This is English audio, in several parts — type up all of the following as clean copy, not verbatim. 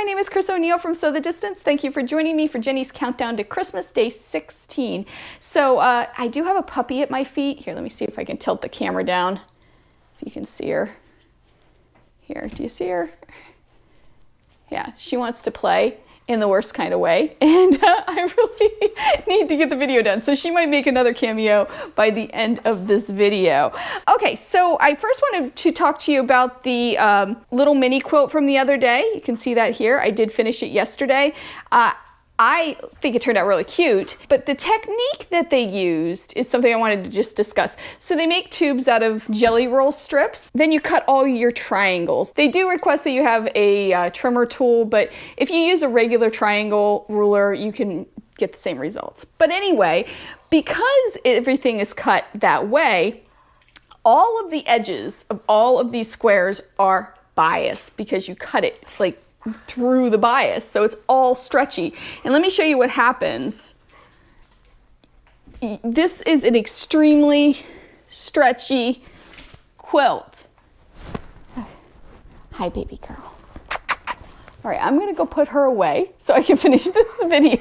my name is Chris O'Neill from Sew the Distance. Thank you for joining me for Jenny's Countdown to Christmas, day 16. So I do have a puppy at my feet. Here, let me see if I can tilt the camera down, if you can see her. Here, do you see her? Yeah, she wants to play in the worst kind of way, and I really need to get the video done, so she might make another cameo by the end of this video. Okay, so I first wanted to talk to you about the little mini quilt from the other day. You can see that here. I did finish it yesterday. I think it turned out really cute, but the technique that they used is something I wanted to just discuss. So they make tubes out of jelly roll strips. Then you cut all your triangles. They do request that you have a trimmer tool, but if you use a regular triangle ruler, you can get the same results. But anyway, because everything is cut that way, all of the edges of all of these squares are biased because you cut it like through the bias, so it's all stretchy. And let me show you what happens. This is an extremely stretchy quilt. Hi, baby girl. All right, I'm gonna go put her away so I can finish this video.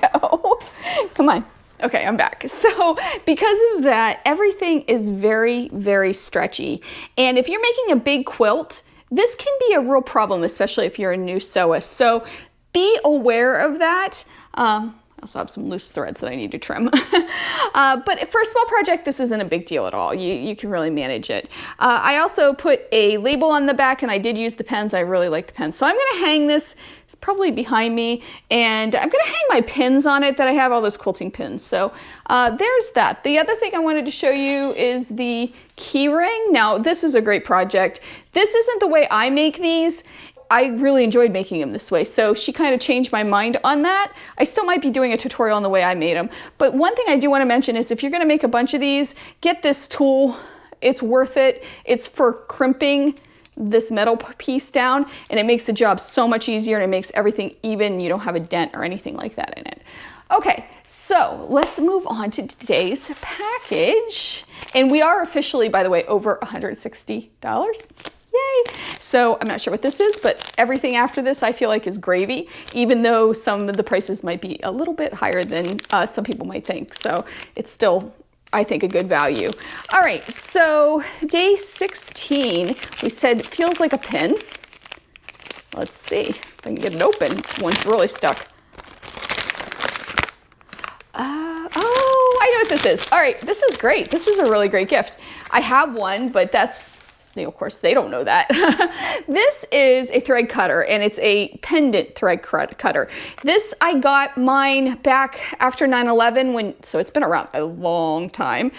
Come on. Okay, I'm back. So because of that, everything is very, very stretchy. And if you're making a big quilt, this can be a real problem, especially if you're a new sewist. So be aware of that. I also have some loose threads that I need to trim. But for a small project, this isn't a big deal at all. You can really manage it. I also put a label on the back, and I did use the pens. I really like the pens. So I'm gonna hang this, it's probably behind me, and I'm gonna hang my pins on it that I have, all those quilting pins. So there's that. The other thing I wanted to show you is the key ring. Now, this is a great project. This isn't the way I make these. I really enjoyed making them this way, so she kind of changed my mind on that. I still might be doing a tutorial on the way I made them, but one thing I do want to mention is if you're going to make a bunch of these, get this tool. It's worth it. It's for crimping this metal piece down, and it makes the job so much easier, and it makes everything even. You don't have a dent or anything like that in it. Okay, so let's move on to today's package. And we are officially, by the way, over $160. Yay! So I'm not sure what this is, but everything after this I feel like is gravy, even though some of the prices might be a little bit higher than some people might think. So it's still, I think, a good value. All right, so day 16, we said feels like a pin. Let's see if I can get it open. One's really stuck. Oh, I know what this is. All right, this is great. This is a really great gift. I have one, but that's, of course, they don't know that. This is a thread cutter, and it's a pendant thread cutter. This, I got mine back after 9/11, so it's been around a long time,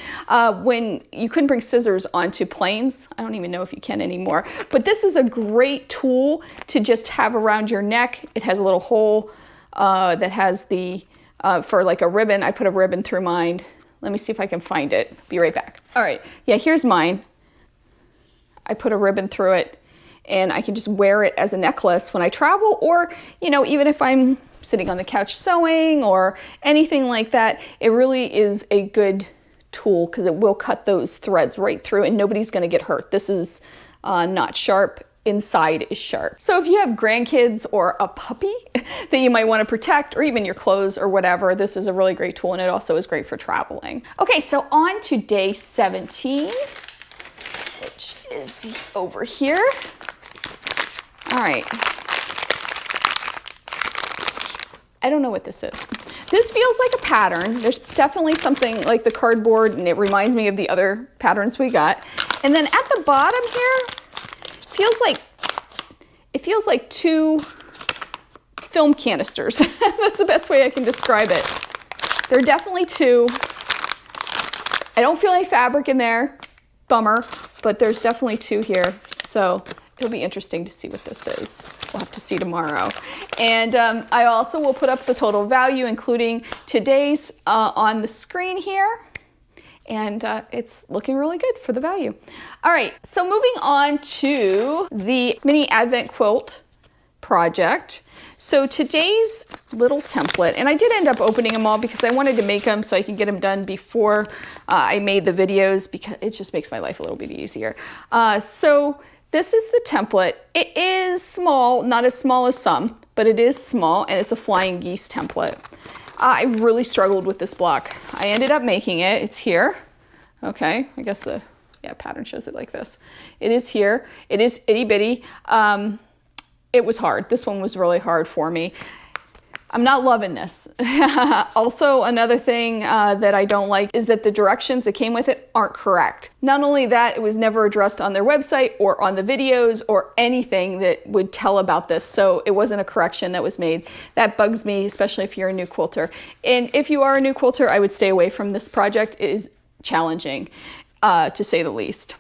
when you couldn't bring scissors onto planes. I don't even know if you can anymore, but this is a great tool to just have around your neck. It has a little hole that has the, for like a ribbon. I put a ribbon through mine. Let me see if I can find it. Be right back. All right, yeah, here's mine. I put a ribbon through it, and I can just wear it as a necklace when I travel, or, you know, even if I'm sitting on the couch sewing or anything like that. It really is a good tool because it will cut those threads right through, and nobody's going to get hurt. This is not sharp. Inside is sharp. So if you have grandkids or a puppy that you might want to protect, or even your clothes or whatever, this is a really great tool, and it also is great for traveling. Okay, so on to day 17. Which is over here. All right. I don't know what this is. This feels like a pattern. There's definitely something like the cardboard, and it reminds me of the other patterns we got. And then at the bottom here, it feels like two film canisters. That's the best way I can describe it. There are definitely two. I don't feel any fabric in there. Bummer, but there's definitely two here, so it'll be interesting to see what this is. We'll have to see tomorrow. And I also will put up the total value, including today's, on the screen here, and it's looking really good for the value. All right, so moving on to the mini advent quilt project. So today's little template, and I did end up opening them all because I wanted to make them so I could get them done before I made the videos, because it just makes my life a little bit easier. So this is the template. It is small, not as small as some, but it is small and it's a flying geese template. I really struggled with this block. I ended up making it. It's here. Okay, I guess the pattern shows it like this. It is here. It is itty bitty. It was hard. This one was really hard for me. I'm not loving this. Also, another thing that I don't like is that the directions that came with it aren't correct. Not only that, it was never addressed on their website or on the videos or anything that would tell about this. So it wasn't a correction that was made. That bugs me, especially if you're a new quilter. And if you are a new quilter, I would stay away from this project. It is challenging, to say the least.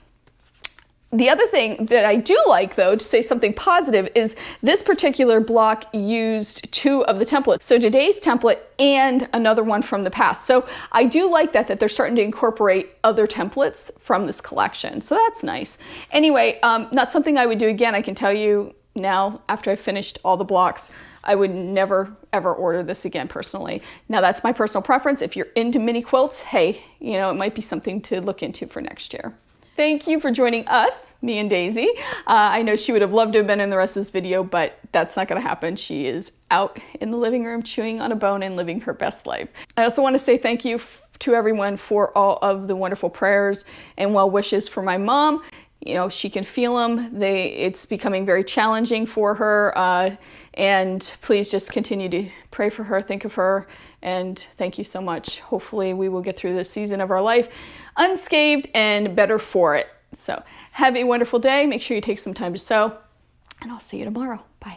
The other thing that I do like, though, to say something positive, is this particular block used 2 of the templates. So today's template and another one from the past. So I do like that they're starting to incorporate other templates from this collection. So that's nice. Anyway, not something I would do again. I can tell you now, after I've finished all the blocks, I would never, ever order this again personally. Now, that's my personal preference. If you're into mini quilts, hey, you know, it might be something to look into for next year. Thank you for joining us, me and Daisy. I know she would have loved to have been in the rest of this video, but that's not gonna happen. She is out in the living room chewing on a bone and living her best life. I also wanna say thank you to everyone for all of the wonderful prayers and well wishes for my mom. You know, she can feel them. It's becoming very challenging for her. And please just continue to pray for her, think of her, and thank you so much. Hopefully we will get through this season of our life unscathed and better for it. So have a wonderful day. Make sure you take some time to sew, and I'll see you tomorrow.